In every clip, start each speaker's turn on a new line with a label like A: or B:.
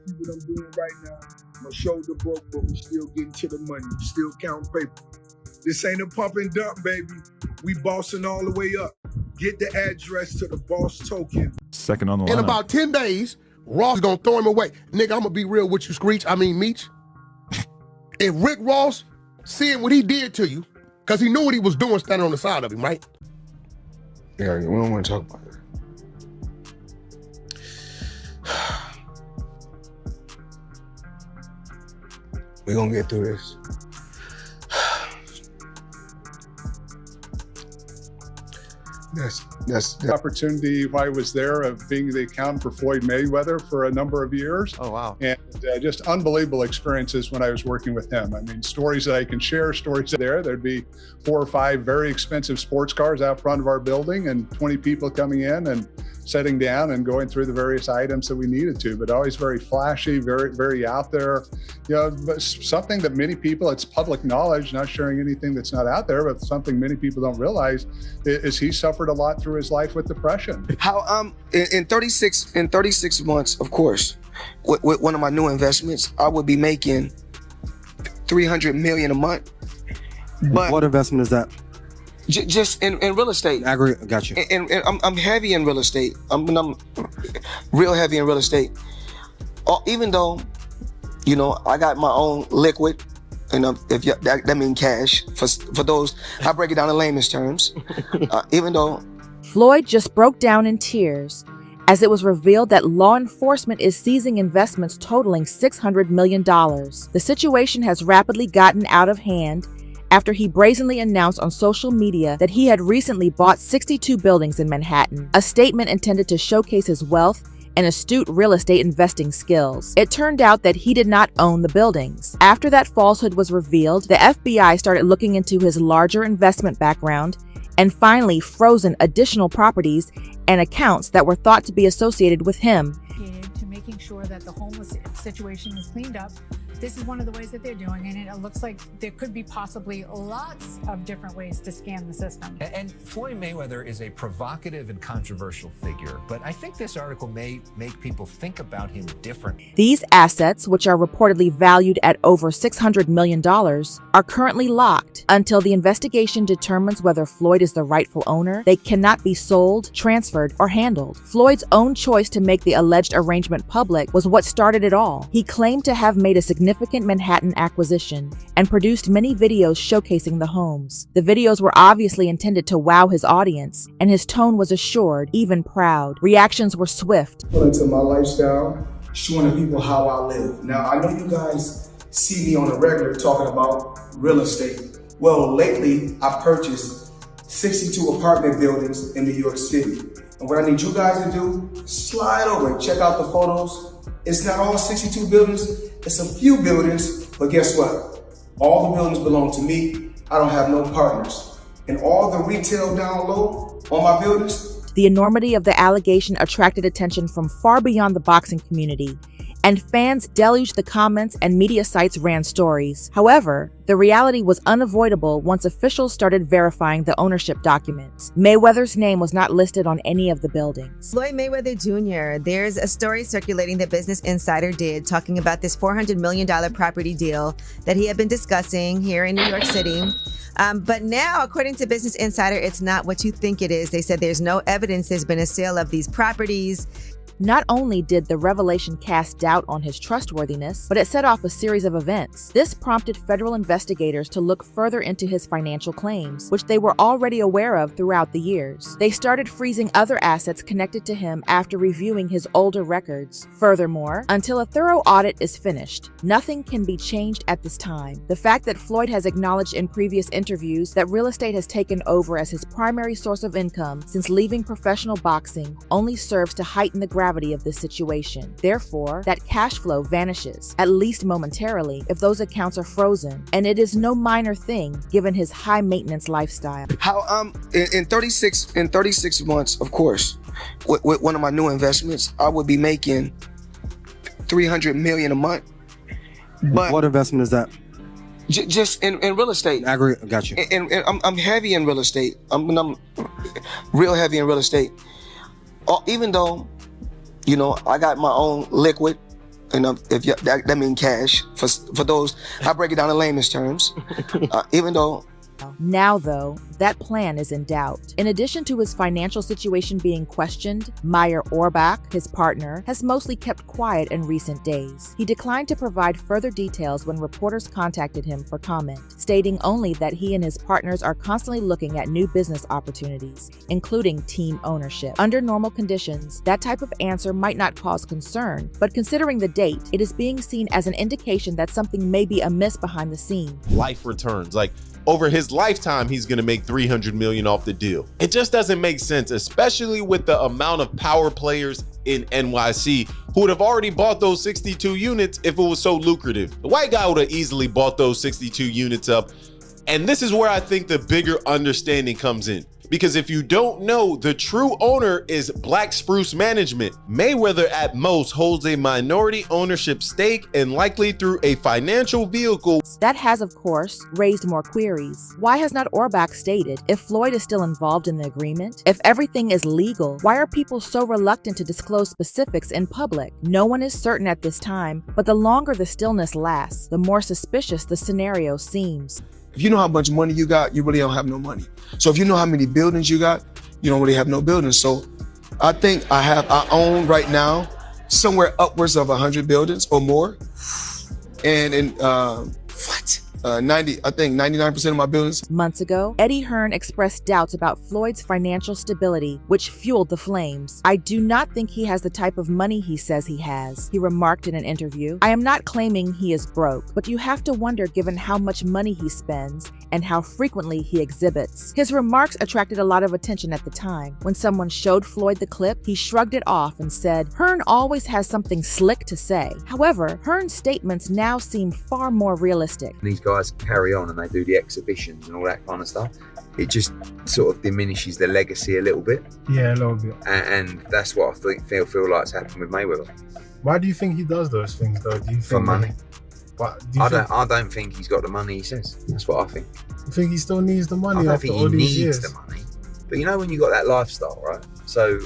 A: See what I'm doing right now. My shoulder broke, but we still getting to the money. Still counting paper. This ain't a pump and dump, baby. We bossing all the way up. Get the address to the boss token.
B: Second on the
C: In
B: lineup.
C: about 10 days, Ross is gonna throw him away. Nigga, I'm gonna be real with you, Meech. If Rick Ross, seeing what he did to you, because he knew what he was doing standing on the side of him, right?
D: Yeah, we don't want to talk about it. We're gonna get through this. That's the
E: opportunity while I was there of being the accountant for Floyd Mayweather for a number of years.
F: Oh, wow.
E: And just unbelievable experiences when I was working with him. I mean, stories that I can share, stories there. There'd be 4 or 5 very expensive sports cars out front of our building and 20 people coming in and sitting down and going through the various items that we needed to, but always very flashy, very, very out there. You know, but something that many people, it's public knowledge, not sharing anything that's not out there, but something many people don't realize is he suffered a lot through his life with depression.
G: How in 36 months, of course, with one of my new investments, I would be making $300 million a month. But
F: what investment is that?
G: Just in real estate.
F: Got you.
G: And I'm heavy in real estate. I'm real heavy in real estate. Even though, you know, I got my own liquid, and that means cash. For those, I break it down in layman's terms. Even though
H: Floyd just broke down in tears as it was revealed that law enforcement is seizing investments totaling $600 million. The situation has rapidly gotten out of hand after he brazenly announced on social media that he had recently bought 62 buildings in Manhattan, a statement intended to showcase his wealth and astute real estate investing skills. It turned out that he did not own the buildings. After that falsehood was revealed, the FBI started looking into his larger investment background and finally frozen additional properties and accounts that were thought to be associated with him.
I: To making sure that the homeless situation is cleaned up. This is one of the ways that they're doing it, and it looks like there could be possibly lots of different ways to scam the system.
J: And Floyd Mayweather is a provocative and controversial figure, but I think this article may make people think about him differently.
H: These assets, which are reportedly valued at over $600 million, are currently locked until the investigation determines whether Floyd is the rightful owner. They cannot be sold, transferred, or handled. Floyd's own choice to make the alleged arrangement public was what started it all. He claimed to have made a significant Manhattan acquisition and produced many videos showcasing the homes. The videos were obviously intended to wow his audience, and his tone was assured, even proud. Reactions were swift.
A: Into my lifestyle, showing the people how I live. Now, I know you guys see me on a regular talking about real estate. Well, lately, I purchased 62 apartment buildings in New York City. And what I need you guys to do, slide over and check out the photos. It's not all 62 buildings, it's a few buildings, but guess what? All the buildings belong to me. I don't have no partners. And all the retail down low on my buildings.
H: The enormity of the allegation attracted attention from far beyond the boxing community, and fans deluged the comments and media sites ran stories. However, the reality was unavoidable once officials started verifying the ownership documents. Mayweather's name was not listed on any of the buildings.
K: Floyd Mayweather Jr., there's a story circulating that Business Insider did talking about this $400 million property deal that he had been discussing here in New York City. But now, according to Business Insider, it's not what you think it is. They said there's no evidence there's been a sale of these properties.
H: Not only did the revelation cast doubt on his trustworthiness, but it set off a series of events. This prompted federal investigators to look further into his financial claims, which they were already aware of throughout the years. They started freezing other assets connected to him after reviewing his older records. Furthermore, until a thorough audit is finished, nothing can be changed at this time. The fact that Floyd has acknowledged in previous interviews that real estate has taken over as his primary source of income since leaving professional boxing only serves to heighten the gravity of this situation. Therefore, that cash flow vanishes, at least momentarily, if those accounts are frozen, and it is no minor thing given his high-maintenance lifestyle.
G: How in 36 months, of course, with one of my new investments, I would be making $300 million a month. But
F: what investment is that?
G: Just in real estate.
F: Got you.
G: And I'm heavy in real estate. I'm real heavy in real estate. Even though, you know, I got my own liquid, And if you, that means cash. For those, I break it down in layman's terms. Even though.
H: Now, though, that plan is in doubt. In addition to his financial situation being questioned, Meyer Orbach, his partner, has mostly kept quiet in recent days. He declined to provide further details when reporters contacted him for comment, stating only that he and his partners are constantly looking at new business opportunities, including team ownership. Under normal conditions, that type of answer might not cause concern, but considering the date, it is being seen as an indication that something may be amiss behind the scenes.
B: Life returns, like over his lifetime, he's gonna make $300 million off the deal. It just doesn't make sense, especially with the amount of power players in NYC who would have already bought those 62 units if it was so lucrative. The white guy would have easily bought those 62 units up. And this is where I think the bigger understanding comes in. Because if you don't know, the true owner is Black Spruce Management. Mayweather at most holds a minority ownership stake and likely through a financial vehicle.
H: That has, of course, raised more queries. Why has not Orbach stated if Floyd is still involved in the agreement? If everything is legal, why are people so reluctant to disclose specifics in public? No one is certain at this time, but the longer the stillness lasts, the more suspicious the scenario seems.
A: If you know how much money you got, you really don't have no money. So if you know how many buildings you got, you don't really have no buildings. So I think I own right now somewhere upwards of 100 buildings or more. And in 99% of my buildings.
H: Months ago, Eddie Hearn expressed doubts about Floyd's financial stability, which fueled the flames. "I do not think he has the type of money he says he has," he remarked in an interview. "I am not claiming he is broke, but you have to wonder given how much money he spends and how frequently he exhibits." His remarks attracted a lot of attention at the time. When someone showed Floyd the clip, he shrugged it off and said, "Hearn always has something slick to say." However, Hearn's statements now seem far more realistic.
L: These guys carry on and they do the exhibitions and all that kind of stuff. It just sort of diminishes the legacy a little bit.
M: Yeah, a little bit.
L: And that's what I feel like it's happened with Mayweather.
M: Why do you think he does those things though? Do you think
L: for money?
M: I
L: don't think he's got the money he says. That's what I think.
M: You think he still needs the money?
L: I don't
M: after
L: think
M: all
L: he
M: these
L: needs
M: years?
L: the money. But you know when you got that lifestyle, right? So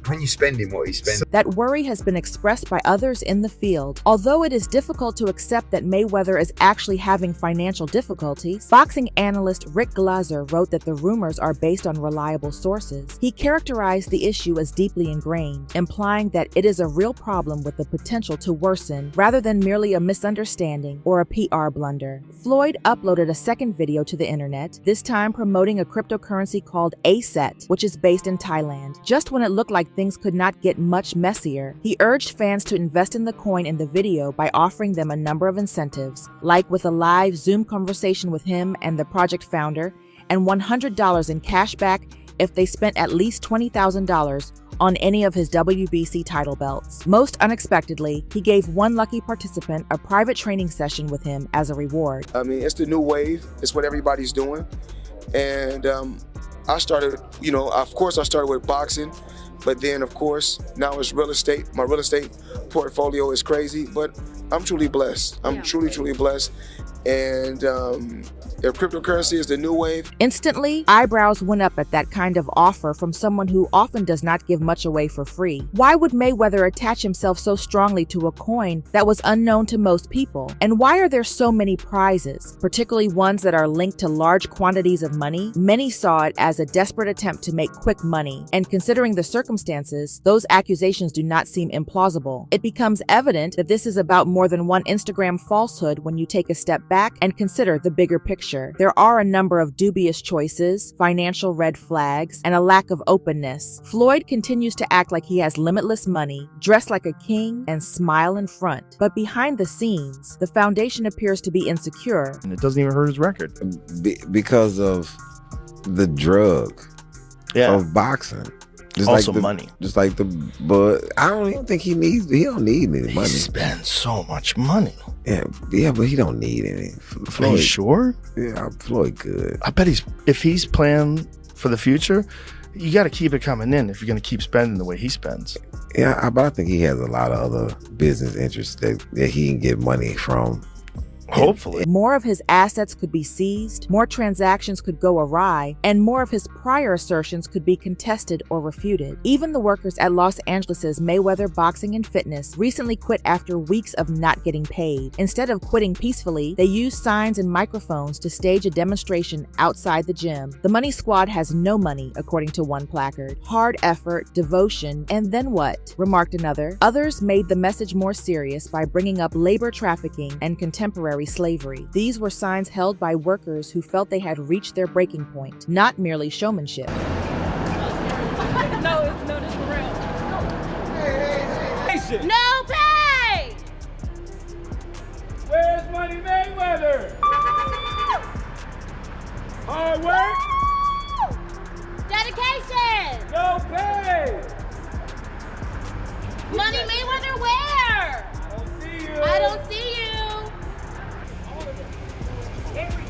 L: when you're spending what he's spending.
H: That worry has been expressed by others in the field. Although it is difficult to accept that Mayweather is actually having financial difficulties, boxing analyst Rick Glazer wrote that the rumors are based on reliable sources. He characterized the issue as deeply ingrained, implying that it is a real problem with the potential to worsen rather than merely a misunderstanding or a PR blunder. Floyd uploaded a second video to the internet, this time promoting a cryptocurrency called ASET, which is based in Thailand. Just when it looked like things could not get much messier, he urged fans to invest in the coin in the video by offering them a number of incentives, like with a live Zoom conversation with him and the project founder, and $100 in cash back if they spent at least $20,000 on any of his WBC title belts. Most unexpectedly, he gave one lucky participant a private training session with him as a reward.
A: I mean, it's the new wave. It's what everybody's doing. And I started, of course I started with boxing. But then, of course, now it's real estate. My real estate portfolio is crazy, but I'm truly blessed. I'm truly blessed. And if cryptocurrency is the new wave.
H: Instantly, eyebrows went up at that kind of offer from someone who often does not give much away for free. Why would Mayweather attach himself so strongly to a coin that was unknown to most people? And why are there so many prizes, particularly ones that are linked to large quantities of money? Many saw it as a desperate attempt to make quick money. And considering the circumstances, those accusations do not seem implausible. It becomes evident that this is about more than one Instagram falsehood when you take a step back and consider the bigger picture. There are a number of dubious choices, financial red flags, and a lack of openness. Floyd continues to act like he has limitless money, dress like a king, and smile in front. But behind the scenes, the foundation appears to be insecure.
M: And it doesn't even hurt his record.
D: Because of the drug of boxing. Just
N: also
D: like
N: money.
D: Just like but I don't even think he don't need any money.
N: He spends so much money.
D: Yeah, but he don't need any. Floyd,
N: Are you sure?
D: Yeah, Floyd good.
N: I bet if he's playing for the future, you got to keep it coming in if you're going to keep spending the way he spends.
D: Yeah, but I think he has a lot of other business interests that he can get money from.
N: Hopefully.
H: More of his assets could be seized, more transactions could go awry, and more of his prior assertions could be contested or refuted. Even the workers at Los Angeles' Mayweather Boxing and Fitness recently quit after weeks of not getting paid. Instead of quitting peacefully, they used signs and microphones to stage a demonstration outside the gym. The Money Squad has no money, according to one placard. Hard effort, devotion, and then what? Remarked another. Others made the message more serious by bringing up labor trafficking and contemporary slavery. These were signs held by workers who felt they had reached their breaking point, not merely showmanship.
O: No, this is for real.
P: No pay!
O: Where's Money Mayweather? Hard work?
P: Dedication!
O: No pay!
P: Money Mayweather where? I don't see you.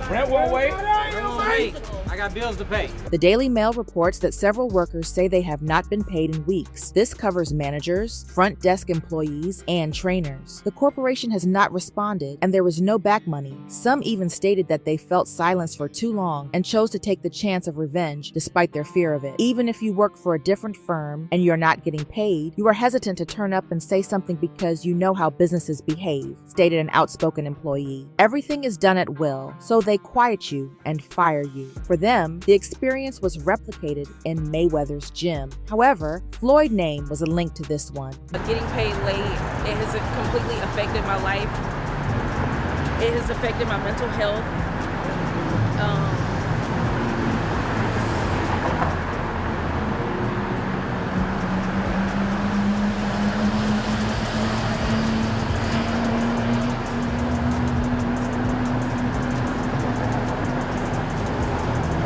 O: Brent won't wait. I got bills to pay.
H: The Daily Mail reports that several workers say they have not been paid in weeks. This covers managers, front desk employees, and trainers. The corporation has not responded, and there was no back money. Some even stated that they felt silence for too long and chose to take the chance of revenge despite their fear of it. Even if you work for a different firm and you're not getting paid, you are hesitant to turn up and say something because you know how businesses behave, stated an outspoken employee. Everything is done at will, so they quiet you and fire you. For them, the experience was replicated in Mayweather's gym. However, Floyd's name was a link to this one.
Q: Getting paid late, it has completely affected my life. It has affected my mental health.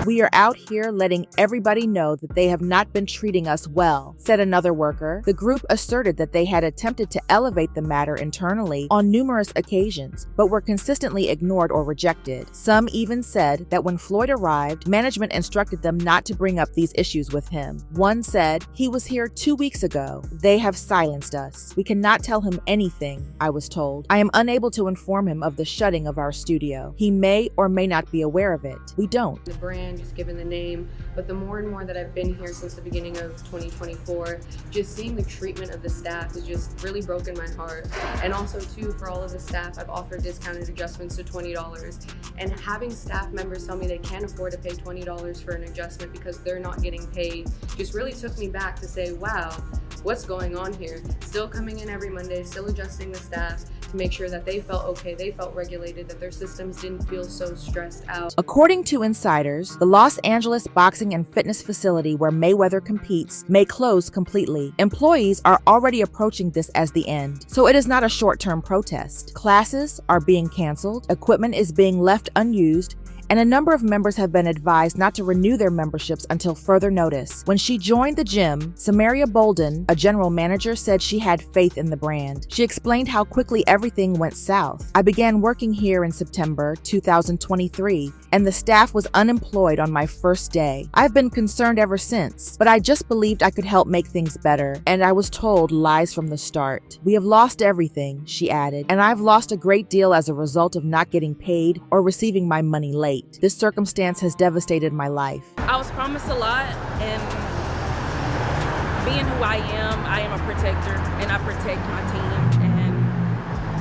H: We are out here letting everybody know that they have not been treating us well, said another worker. The group asserted that they had attempted to elevate the matter internally on numerous occasions, but were consistently ignored or rejected. Some even said that when Floyd arrived, management instructed them not to bring up these issues with him. One said, "He was here 2 weeks ago. They have silenced us. We cannot tell him anything, I was told. I am unable to inform him of the shutting of our studio. He may or may not be aware of it. We don't."
R: The brand, just given the name, but the more and more that I've been here since the beginning of 2024, just seeing the treatment of the staff has just really broken my heart. And also too, for all of the staff, I've offered discounted adjustments to $20, and having staff members tell me they can't afford to pay $20 for an adjustment because they're not getting paid just really took me back to say, wow, what's going on here? Still coming in every Monday, still adjusting the staff to make sure that they felt okay, they felt regulated, that their systems didn't feel so stressed out.
H: According to insiders, the Los Angeles Boxing and Fitness facility where Mayweather competes may close completely. Employees are already approaching this as the end, so it is not a short-term protest. Classes are being canceled, equipment is being left unused, and a number of members have been advised not to renew their memberships until further notice. When she joined the gym, Samaria Bolden, a general manager, said she had faith in the brand. She explained how quickly everything went south. "I began working here in September 2023, and the staff was unemployed on my first day. I've been concerned ever since, but I just believed I could help make things better, and I was told lies from the start. We have lost everything," she added, "and I've lost a great deal as a result of not getting paid or receiving my money late. This circumstance has devastated my life."
Q: I was promised a lot, and being who I am a protector, and I protect my team, and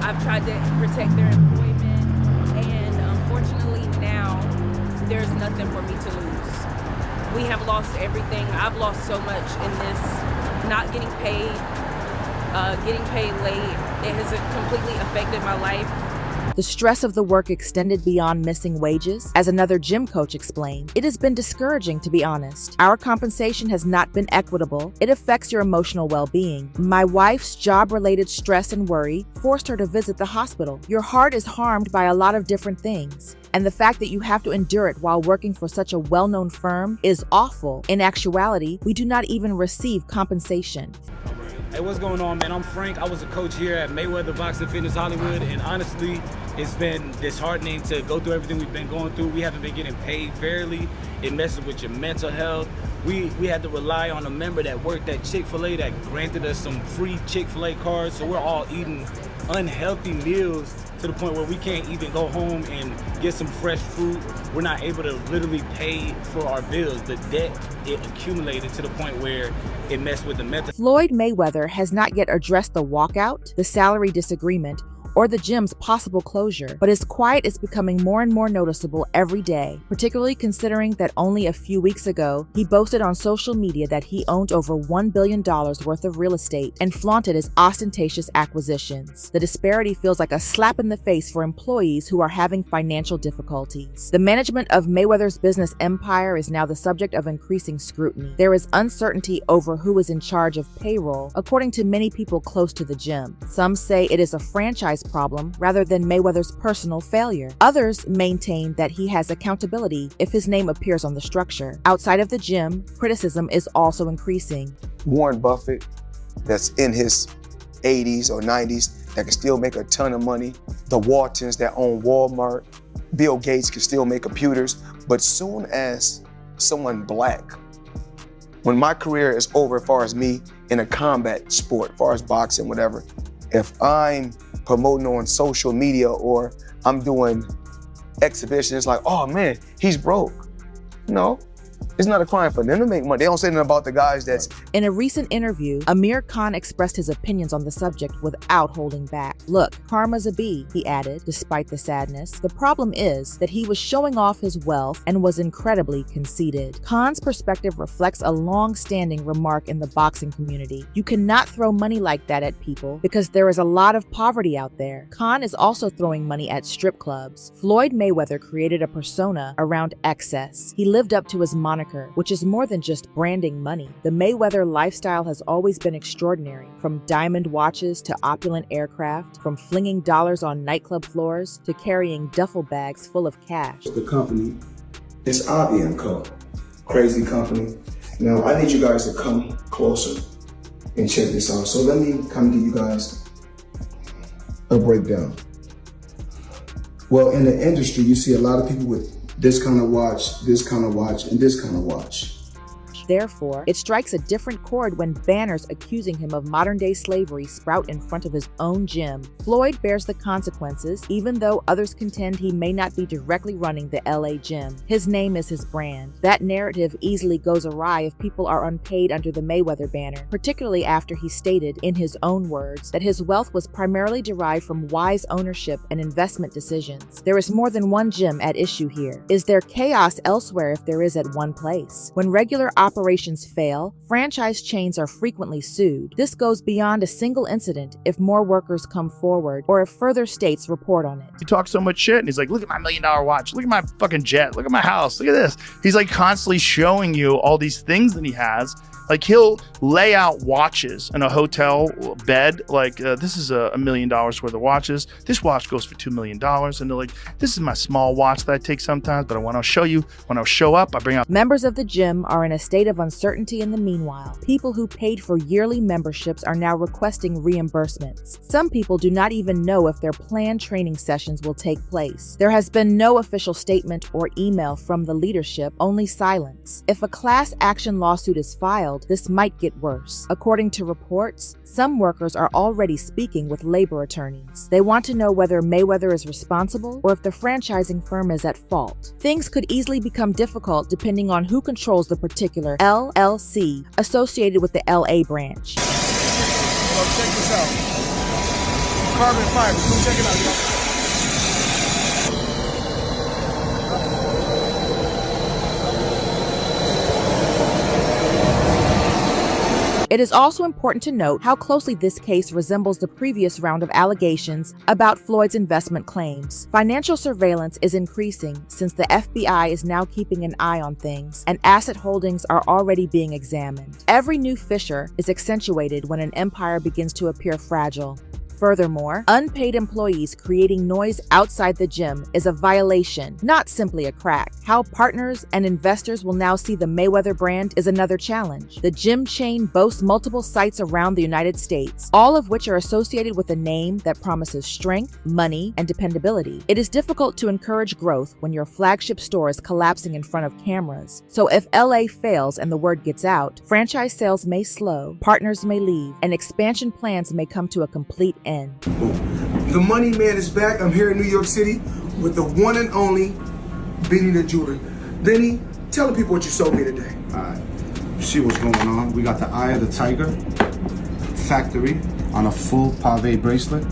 Q: I've tried to protect their employment, and unfortunately now there's nothing for me to lose. We have lost everything. I've lost so much in this, not getting paid late. It has completely affected my life.
H: The stress of the work extended beyond missing wages. As another gym coach explained, "It has been discouraging, to be honest. Our compensation has not been equitable. It affects your emotional well-being. My wife's job-related stress and worry forced her to visit the hospital. Your heart is harmed by a lot of different things, and the fact that you have to endure it while working for such a well-known firm is awful. In actuality, we do not even receive compensation."
O: Hey, what's going on, man? I'm Frank. I was a coach here at Mayweather Boxing Fitness Hollywood, and honestly, it's been disheartening to go through everything we've been going through. We haven't been getting paid fairly. It messes with your mental health. We had to rely on a member that worked at Chick-fil-A that granted us some free Chick-fil-A cards, so we're all eating unhealthy meals to the point where we can't even go home and get some fresh fruit. We're not able to literally pay for our bills. The debt, it accumulated to the point where it messed with the mental.
H: Floyd Mayweather has not yet addressed the walkout, the salary disagreement, or the gym's possible closure, but his quiet is becoming more and more noticeable every day, particularly considering that only a few weeks ago, he boasted on social media that he owned over $1 billion worth of real estate and flaunted his ostentatious acquisitions. The disparity feels like a slap in the face for employees who are having financial difficulties. The management of Mayweather's business empire is now the subject of increasing scrutiny. There is uncertainty over who is in charge of payroll, according to many people close to the gym. Some say it is a franchise problem rather than Mayweather's personal failure. Others maintain that he has accountability if his name appears on the structure. Outside of the gym, criticism is also increasing.
G: Warren Buffett, that's in his 80s or 90s, that can still make a ton of money. The Waltons that own Walmart. Bill Gates can still make computers. But soon as someone black, when my career is over as far as me in a combat sport, as far as boxing, whatever, if I'm promoting on social media or I'm doing exhibitions, it's like, oh man, he's broke. No, it's not a crime for them to make money. They don't say anything about the guys that's...
H: In a recent interview, Amir Khan expressed his opinions on the subject without holding back. Look, karma's a bee, he added, despite the sadness. The problem is that he was showing off his wealth and was incredibly conceited. Khan's perspective reflects a long-standing remark in the boxing community. You cannot throw money like that at people because there is a lot of poverty out there. Khan is also throwing money at strip clubs. Floyd Mayweather created a persona around excess. He lived up to his moniker, which is more than just branding money. The Mayweather lifestyle has always been extraordinary, from diamond watches to opulent aircraft, from flinging dollars on nightclub floors to carrying duffel bags full of cash.
A: The company is Avi & Co. Crazy company. Now, I need you guys to come closer and check this out. So let me come give you guys a breakdown. Well, in the industry, you see a lot of people with this kind of watch, this kind of watch, and this kind of watch.
H: Therefore, it strikes a different chord when banners accusing him of modern-day slavery sprout in front of his own gym. Floyd bears the consequences, even though others contend he may not be directly running the LA gym. His name is his brand. That narrative easily goes awry if people are unpaid under the Mayweather banner, particularly after he stated, in his own words, that his wealth was primarily derived from wise ownership and investment decisions. There is more than one gym at issue here. Is there chaos elsewhere if there is at one place? When regular operations fail, franchise chains are frequently sued. This goes beyond a single incident if more workers come forward or if further states report on it.
N: He talks so much shit and he's like, look at my $1 million watch, look at my fucking jet, look at my house, look at this. He's like constantly showing you all these things that he has. Like he'll lay out watches in a hotel bed. Like this is $1 million worth of watches. This watch goes for $2 million. And they're like, this is my small watch that I take sometimes, but I want to show you, when I show up, I bring out.
H: Members of the gym are in a state of uncertainty in the meanwhile. People who paid for yearly memberships are now requesting reimbursements. Some people do not even know if their planned training sessions will take place. There has been no official statement or email from the leadership, only silence. If a class action lawsuit is filed, this might get worse. According to reports, some workers are already speaking with labor attorneys. They want to know whether Mayweather is responsible or if the franchising firm is at fault. Things could easily become difficult depending on who controls the particular LLC associated with the LA branch.
C: Well, check this out. Carbon fiber. Come check it out, y'all.
H: It is also important to note how closely this case resembles the previous round of allegations about Floyd's investment claims. Financial surveillance is increasing since the FBI is now keeping an eye on things, and asset holdings are already being examined. Every new fissure is accentuated when an empire begins to appear fragile. Furthermore, unpaid employees creating noise outside the gym is a violation, not simply a crack. How partners and investors will now see the Mayweather brand is another challenge. The gym chain boasts multiple sites around the United States, all of which are associated with a name that promises strength, money, and dependability. It is difficult to encourage growth when your flagship store is collapsing in front of cameras. So if LA fails and the word gets out, franchise sales may slow, partners may leave, and expansion plans may come to a complete end.
A: The Money Man is back. I'm here in New York City with the one and only Benny the Jeweler. Benny, tell the people what you sold me today.
S: All right. See what's going on. We got the Eye of the Tiger factory on a full pave bracelet.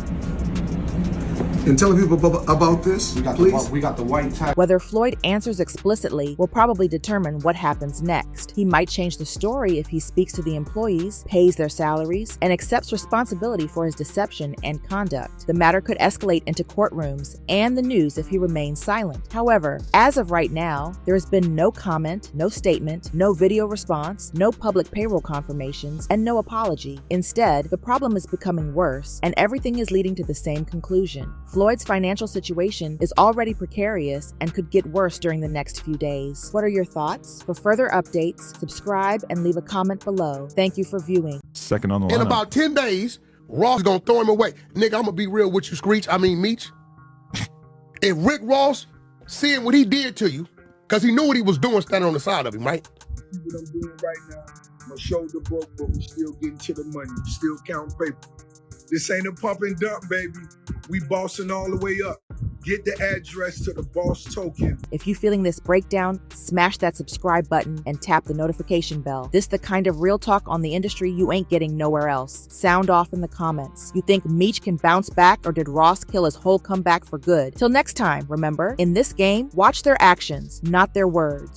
A: And tell the people about this, please.
S: We got the white tiger.
H: Whether Floyd answers explicitly will probably determine what happens next. He might change the story if he speaks to the employees, pays their salaries, and accepts responsibility for his deception and conduct. The matter could escalate into courtrooms and the news if he remains silent. However, as of right now, there has been no comment, no statement, no video response, no public payroll confirmations, and no apology. Instead, the problem is becoming worse, and everything is leading to the same conclusion. Floyd's financial situation is already precarious and could get worse during the next few days. What are your thoughts? For further updates, subscribe and leave a comment below. Thank you for viewing.
T: Second on the
C: In
T: lineup.
C: about 10 days, Ross is gonna throw him away. Nigga, I'm gonna be real with you, Meech. If Rick Ross, seeing what he did to you, because he knew what he was doing standing on the side of him, right?
A: See what I'm doing right now. My shoulder broke, but we still getting to the money. We still counting paper. This ain't a pump and dump, baby. We bossing all the way up. Get the address to the boss token.
H: If you're feeling this breakdown, smash that subscribe button and tap the notification bell. This the kind of real talk on the industry you ain't getting nowhere else. Sound off in the comments. You think Meech can bounce back, or did Ross kill his whole comeback for good? Till next time, remember, in this game, watch their actions, not their words.